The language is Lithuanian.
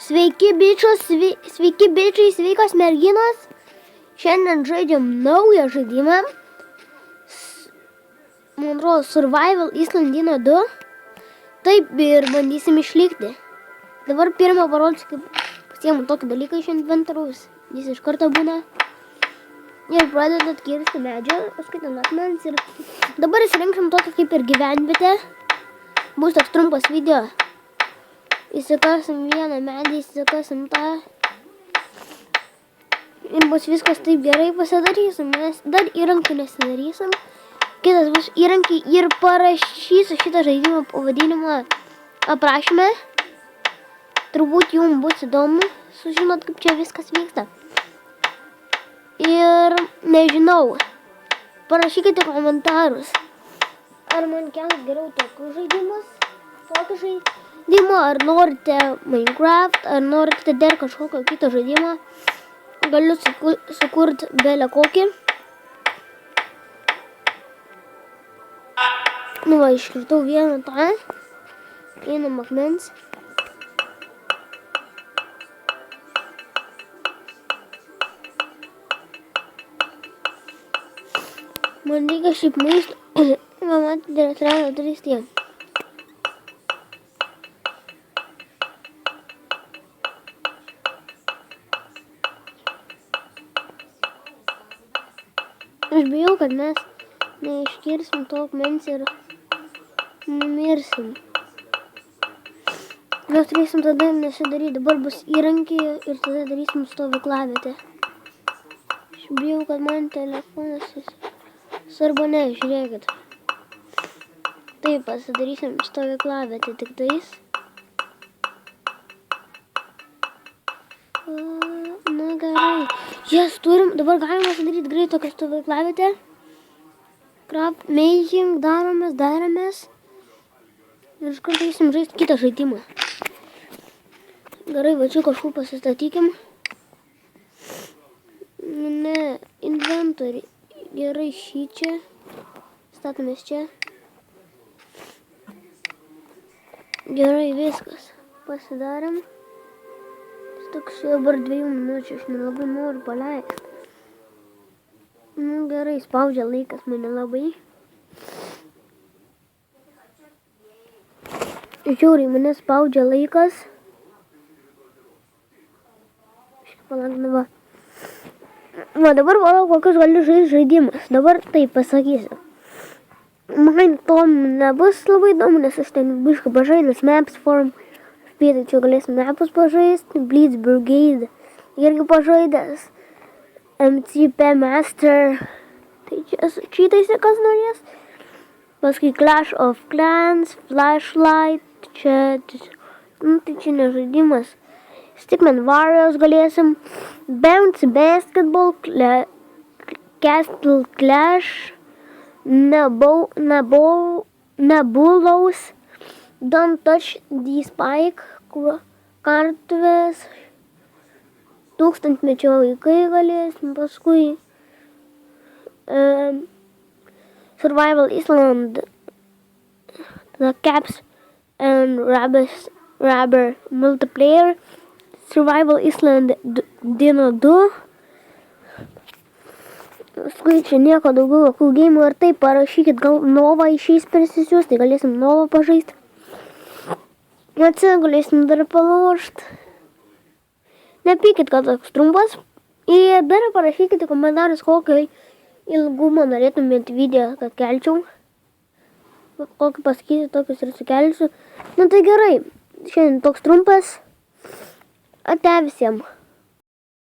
Sveiki bičiai, sveikos merginos. Šiandien žaidžiam naują žaidimą. Man atrodo, Survival Islandino 2. Taip ir bandysim išlikti. Dabar pirmą parodysiu, kaip pasiemu tokį dalyką iš inventoriaus. Jis iš karto būna. Ir pradedat kirsti medžio, paskui ten akmens. Ir dabar įsirinksim tokį kaip ir gyvenvietę. Bus toks trumpas video. Įsikasim vieną medį, įsikasim tą. Ir bus viskas taip gerai pasidarysim. Mes dar įrankių nesidarysim. Kitas bus įrankiai ir parašysiu šitą žaidimą pavadinimą aprašyme. Turbūt jums bus įdomu sužinot, kaip čia viskas vyksta. Ir nežinau, parašykite komentarus. Ar man kels geriau tokius žaidimus, ar norite Minecraft, ar norite dar kažkokio kito žaidimo. Galiu sukurti belę kokį. Nu va, iškritau vieną tą, vieną akmens. Man reikia šiaip maisto. Mama atrado 3 tie. Aš bijau, kad mes neiškirsim to akmens ir numirsim. Mes turėsim tada nesidaryti. Dabar bus įrankiai ir tada darysim stovyklavietę. Aš bijau, kad man telefonas arba ne, žiūrėkit. Taip, pasidarysim stovyklavietę tik tais. Na gerai. Jas turim, dabar galima padaryti greit tokią stovyklavietę. Craft making daromės. Ir iš karto eisim žaisti kitą žaidimą. Gerai, va čia kažkur pasistatykim. Ne, inventoriai. Gerai, šį čia. Statomės čia. Gerai, viskas. Pasidarėm. Toks dabar 2 minučių, aš nelabai noriu paleisti. Nu gerai, spaudžia laikas mane labai. Žiūriai, mane spaudžia laikas. Palauk, va. Va, dabar valau, kokius galiu žaisti žaidimus. Dabar taip pasakysiu. Man tom nebus labai įdomu, nes aš ten biškai pažaidęs Maps Forum. Tai čia galėsim mapus pažaisti, Blitz Brigade, irgi pažaidęs, MCP Master, tai čia čytais kas norės, paskui Clash of Clans, Flashlight, čia, tai čia nežaidimas, Stickman Warriors galėsim, Bounce Basketball, Castle Clash, Nebulos, Don't Touch the Spike, kartuvės, 1000-mečio vaikai galėsim, paskui Survival Island, The Caps and Rubber Multiplayer, Survival Island Dino 2, paskui čia nieko daugiau cool game, ar taip parašykit, gal Nova išeis persisiūs, tai galėsim Nova pažaisti. Galėsim dar palaužti. Nepykit, kad toks trumpas. Ir dar parašykite komentarus, kokio ilgumo norėtumėt video, kad kelčiau. Kokį pasakysiu, tokius ir sukelsiu. Na tai gerai. Šiandien toks trumpas. Ate visiems.